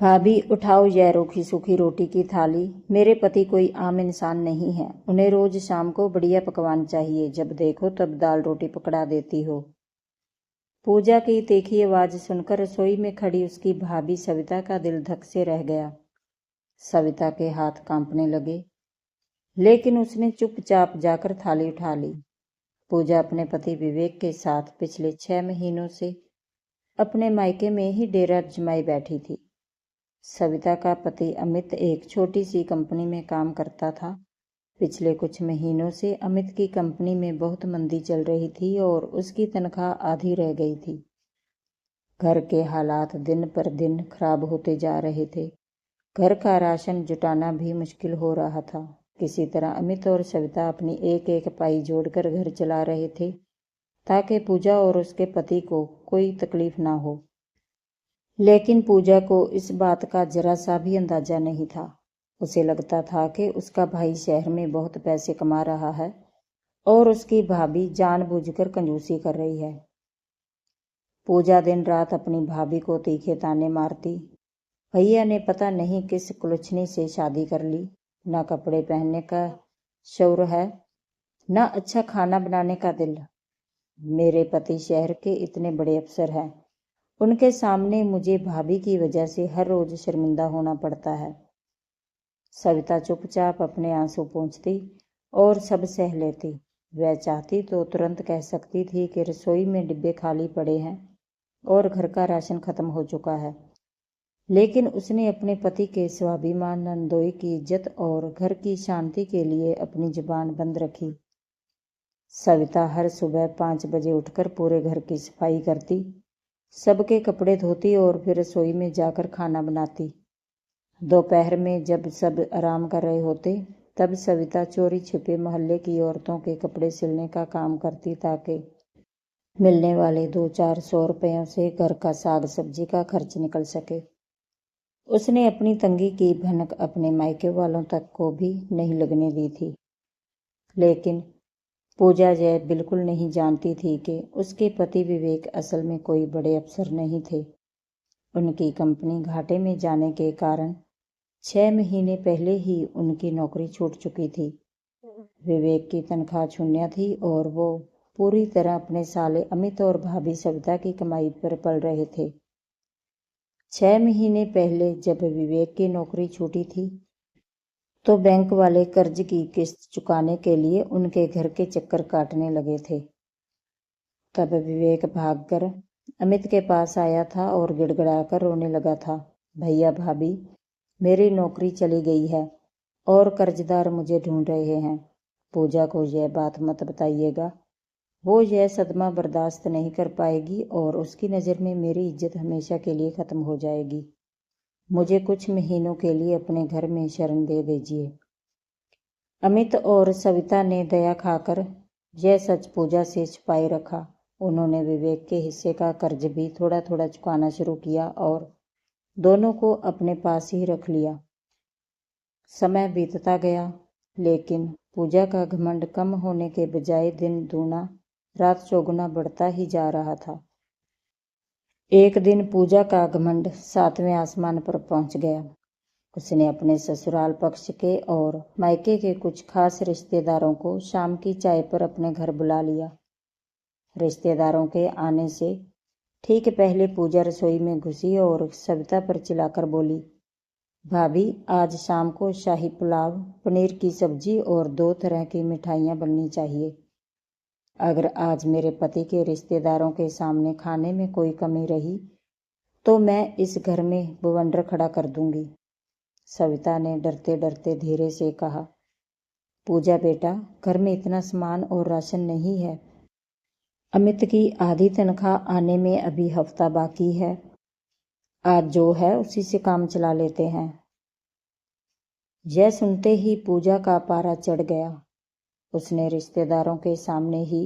भाभी उठाओ यह रूखी सूखी रोटी की थाली। मेरे पति कोई आम इंसान नहीं है, उन्हें रोज शाम को बढ़िया पकवान चाहिए, जब देखो तब दाल रोटी पकड़ा देती हो। पूजा की तीखी आवाज सुनकर रसोई में खड़ी उसकी भाभी सविता का दिल धक से रह गया। सविता के हाथ कांपने लगे, लेकिन उसने चुपचाप जाकर थाली उठा ली। पूजा अपने पति विवेक के साथ पिछले 6 महीनों से अपने मायके में ही डेरा जमाई बैठी थी। सविता का पति अमित एक छोटी सी कंपनी में काम करता था। पिछले कुछ महीनों से अमित की कंपनी में बहुत मंदी चल रही थी और उसकी तनख्वाह आधी रह गई थी। घर के हालात दिन पर दिन खराब होते जा रहे थे। घर का राशन जुटाना भी मुश्किल हो रहा था। किसी तरह अमित और सविता अपनी एक एक पाई जोड़कर घर चला रहे थे, ताकि पूजा और उसके पति को कोई तकलीफ ना हो। लेकिन पूजा को इस बात का जरा सा भी अंदाजा नहीं था। उसे लगता था कि उसका भाई शहर में बहुत पैसे कमा रहा है और उसकी भाभी जानबूझकर कंजूसी कर रही है। पूजा दिन रात अपनी भाभी को तीखे ताने मारती। भैया ने पता नहीं किस कुलछनी से शादी कर ली, ना कपड़े पहनने का शौर है, ना अच्छा खाना बनाने का दिल। मेरे पति शहर के इतने बड़े अफसर हैं, उनके सामने मुझे भाभी की वजह से हर रोज शर्मिंदा होना पड़ता है। सविता चुपचाप अपने आंसू पोंछती और सब सह लेती। वह चाहती तो तुरंत कह सकती थी कि रसोई में डिब्बे खाली पड़े हैं और घर का राशन खत्म हो चुका है, लेकिन उसने अपने पति के स्वाभिमान, नंदोई की इज्जत और घर की शांति के लिए अपनी जुबान बंद रखी। सविता हर सुबह 5 बजे उठकर पूरे घर की सफाई करती, सबके कपड़े धोती और फिर रसोई में जाकर खाना बनाती। दोपहर में जब सब आराम कर रहे होते, तब सविता चोरी छिपे मोहल्ले की औरतों के कपड़े सिलने का काम करती, ताकि मिलने वाले 200-400 रुपयों से घर का साग सब्जी का खर्च निकल सके। उसने अपनी तंगी की भनक अपने मायके वालों तक को भी नहीं लगने दी थी। लेकिन पूजा यह बिल्कुल नहीं जानती थी कि उसके पति विवेक असल में कोई बड़े अफसर नहीं थे। उनकी कंपनी घाटे में जाने के कारण 6 महीने पहले ही उनकी नौकरी छूट चुकी थी। विवेक की तनख्वाह शून्य थी और वो पूरी तरह अपने साले अमित और भाभी सविता की कमाई पर पल रहे थे। 6 महीने पहले जब विवेक की नौकरी छूटी थी, तो बैंक वाले कर्ज की किस्त चुकाने के लिए उनके घर के चक्कर काटने लगे थे। तब विवेक भागकर अमित के पास आया था और गिड़गिड़ाकर रोने लगा था, भैया भाभी, मेरी नौकरी चली गई है और कर्जदार मुझे ढूंढ रहे हैं। पूजा को यह बात मत बताइएगा, वो यह सदमा बर्दाश्त नहीं कर पाएगी और उसकी नज़र में मेरी इज्जत हमेशा के लिए ख़त्म हो जाएगी। मुझे कुछ महीनों के लिए अपने घर में शरण दे दीजिए। अमित और सविता ने दया खाकर यह सच पूजा से छुपाए रखा। उन्होंने विवेक के हिस्से का कर्ज भी थोड़ा थोड़ा चुकाना शुरू किया और दोनों को अपने पास ही रख लिया। समय बीतता गया, लेकिन पूजा का घमंड कम होने के बजाय दिन दूना रात चौगुना बढ़ता ही जा रहा था। एक दिन पूजा का घमंड 7वें आसमान पर पहुंच गया। उसने अपने ससुराल पक्ष के और मायके के कुछ खास रिश्तेदारों को शाम की चाय पर अपने घर बुला लिया। रिश्तेदारों के आने से ठीक पहले पूजा रसोई में घुसी और सविता पर चिल्लाकर बोली, भाभी, आज शाम को शाही पुलाव, पनीर की सब्जी और 2 तरह की मिठाइयाँ बननी चाहिए। अगर आज मेरे पति के रिश्तेदारों के सामने खाने में कोई कमी रही, तो मैं इस घर में बवंडर खड़ा कर दूंगी। सविता ने डरते डरते धीरे से कहा, पूजा बेटा, घर में इतना सामान और राशन नहीं है। अमित की आधी तनख्वाह आने में अभी हफ्ता बाकी है। आज जो है उसी से काम चला लेते हैं। यह सुनते ही पूजा का पारा चढ़ गया। उसने रिश्तेदारों के सामने ही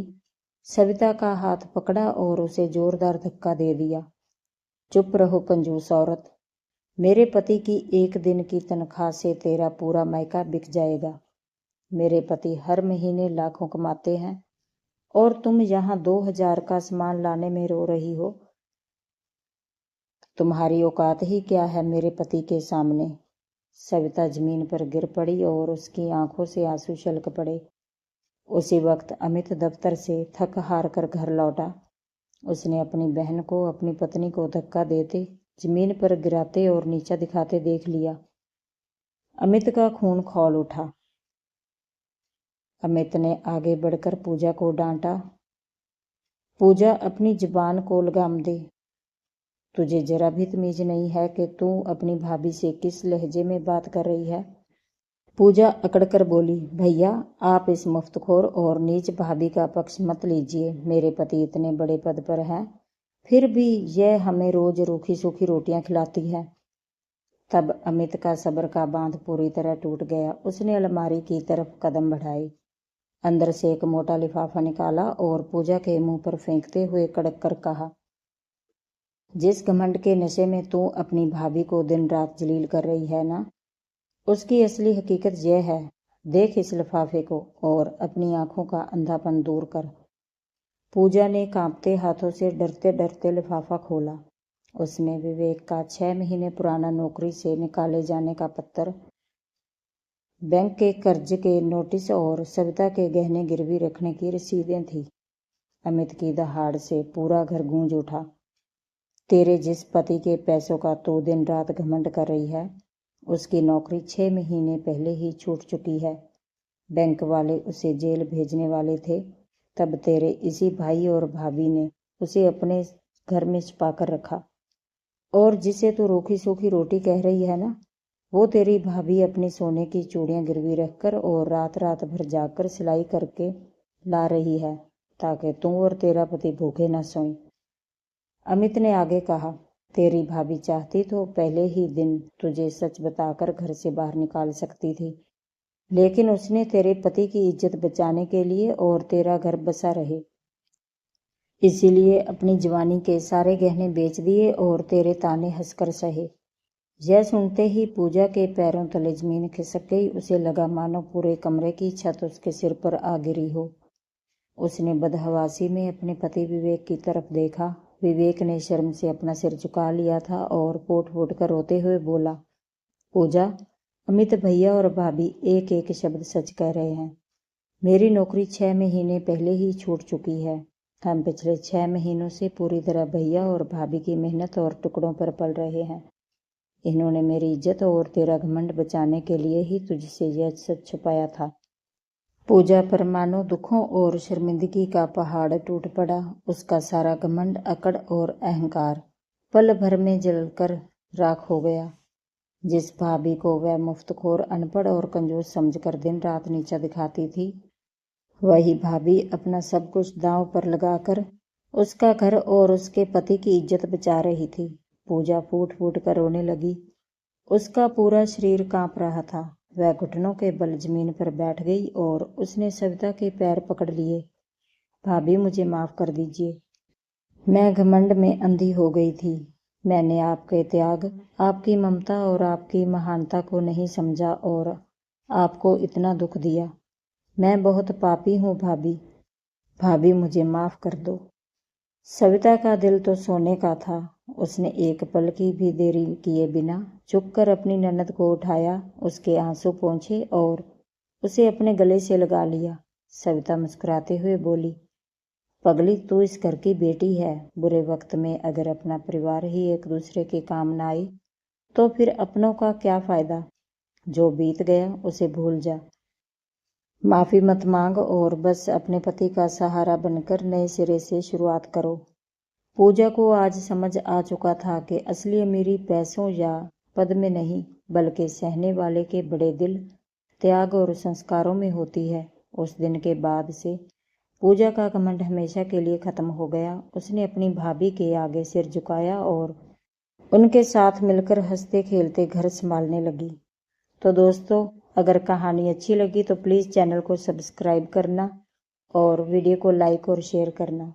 सविता का हाथ पकड़ा और उसे जोरदार धक्का दे दिया। चुप रहो कंजूस औरत, मेरे पति की एक दिन की तनख्वाह से तेरा पूरा मायका बिक जाएगा। मेरे पति हर महीने लाखों कमाते हैं और तुम यहाँ 2000 का सामान लाने में रो रही हो। तुम्हारी औकात ही क्या है मेरे पति के सामने। सविता जमीन पर गिर पड़ी और उसकी आंखों से आंसू छलक पड़े। उसी वक्त अमित दफ्तर से थक हार कर घर लौटा। उसने अपनी बहन को अपनी पत्नी को धक्का देते, जमीन पर गिराते और नीचा दिखाते देख लिया। अमित का खून खौल उठा। अमित ने आगे बढ़कर पूजा को डांटा। पूजा, अपनी जुबान को लगाम दे। तुझे जरा भी तमीज नहीं है कि तू अपनी भाभी से किस लहजे में बात कर रही है। पूजा अकड़कर बोली, भैया आप इस मुफ्तखोर और नीच भाभी का पक्ष मत लीजिए। मेरे पति इतने बड़े पद पर हैं, फिर भी यह हमें रोज रूखी सूखी रोटियां खिलाती है। तब अमित का सब्र का बांध पूरी तरह टूट गया। उसने अलमारी की तरफ कदम बढ़ाए, अंदर से एक मोटा लिफाफा निकाला और पूजा के मुंह पर फेंकते हुए कड़क कर कहा, जिस घमंड के नशे में तू अपनी भाभी को दिन रात जलील कर रही है ना, उसकी असली हकीकत यह है। देख इस लिफाफे को और अपनी आंखों का अंधापन दूर कर। पूजा ने कांपते हाथों से डरते डरते लिफाफा खोला। उसमें विवेक का 6 महीने पुराना नौकरी से निकाले जाने का पत्र, बैंक के कर्ज के नोटिस और सविता के गहने गिरवी रखने की रसीदें थी। अमित की दहाड़ से पूरा घर गूंज उठा। तेरे जिस पति के पैसों का तू दिन रात घमंड कर रही है, उसकी नौकरी 6 महीने पहले ही छूट चुकी है। बैंक वाले उसे जेल भेजने वाले थे, तब तेरे इसी भाई और भाभी ने उसे अपने घर में छिपा कर रखा। और जिसे तू रूखी सूखी रोटी कह रही है ना, वो तेरी भाभी अपनी सोने की चूड़ियां गिरवी रखकर और रात रात भर जाकर सिलाई करके ला रही है, ताकि तू और तेरा पति भूखे न सोएं। अमित ने आगे कहा, तेरी भाभी चाहती तो पहले ही दिन तुझे सच बताकर घर से बाहर निकाल सकती थी, लेकिन उसने तेरे पति की इज्जत बचाने के लिए और तेरा घर बसा रहे, इसीलिए अपनी जवानी के सारे गहने बेच दिए और तेरे ताने हंसकर सहे। यह सुनते ही पूजा के पैरों तले जमीन खिसक गई। उसे लगा मानो पूरे कमरे की छत उसके सिर पर आ गिरी हो। उसने बदहवासी में अपने पति विवेक की तरफ देखा। विवेक ने शर्म से अपना सिर झुका लिया था और पोट पोट कर रोते हुए बोला, पूजा, अमित भैया और भाभी एक एक शब्द सच कह रहे हैं। मेरी नौकरी 6 महीने पहले ही छूट चुकी है। हम पिछले 6 महीनों से पूरी तरह भैया और भाभी की मेहनत और टुकड़ों पर पल रहे हैं। इन्होंने मेरी इज्जत और तेरा घमंड बचाने के लिए ही तुझसे यह सच छुपाया था। पूजा पर मानो दुखों और शर्मिंदगी का पहाड़ टूट पड़ा। उसका सारा घमंड, अकड़ और अहंकार पल भर में जलकर राख हो गया। जिस भाभी को वह मुफ्तखोर, अनपढ़ और कंजूस समझकर दिन रात नीचा दिखाती थी, वही भाभी अपना सब कुछ दांव पर लगाकर उसका घर और उसके पति की इज्जत बचा रही थी। पूजा फूट फूट कर रोने लगी। उसका पूरा शरीर कांप रहा था। वह घुटनों के बल जमीन पर बैठ गई और उसने सविता के पैर पकड़ लिए। भाभी, मुझे माफ कर दीजिए। मैं घमंड में अंधी हो गई थी। मैंने आपके त्याग, आपकी ममता और आपकी महानता को नहीं समझा और आपको इतना दुख दिया। मैं बहुत पापी हूँ भाभी। भाभी, मुझे माफ कर दो। सविता का दिल तो सोने का था। उसने एक पल की भी देरी किए बिना झुककर अपनी ननद को उठाया, उसके आंसू पोंछे और उसे अपने गले से लगा लिया। सविता मुस्कुराते हुए बोली, पगली, तू इस घर की बेटी है। बुरे वक्त में अगर अपना परिवार ही एक दूसरे के काम न आए तो फिर अपनों का क्या फायदा। जो बीत गया उसे भूल जा। माफी मत मांग और बस अपने पति का सहारा बनकर नए सिरे से शुरुआत करो। पूजा को आज समझ आ चुका था कि असली अमीरी पैसों या पद में नहीं, बल्कि सहने वाले के बड़े दिल, त्याग और संस्कारों में होती है। उस दिन के बाद से पूजा का घमंड हमेशा के लिए खत्म हो गया। उसने अपनी भाभी के आगे सिर झुकाया और उनके साथ मिलकर हंसते खेलते घर संभालने लगी। तो दोस्तों, अगर कहानी अच्छी लगी तो प्लीज़ चैनल को सब्सक्राइब करना और वीडियो को लाइक और शेयर करना।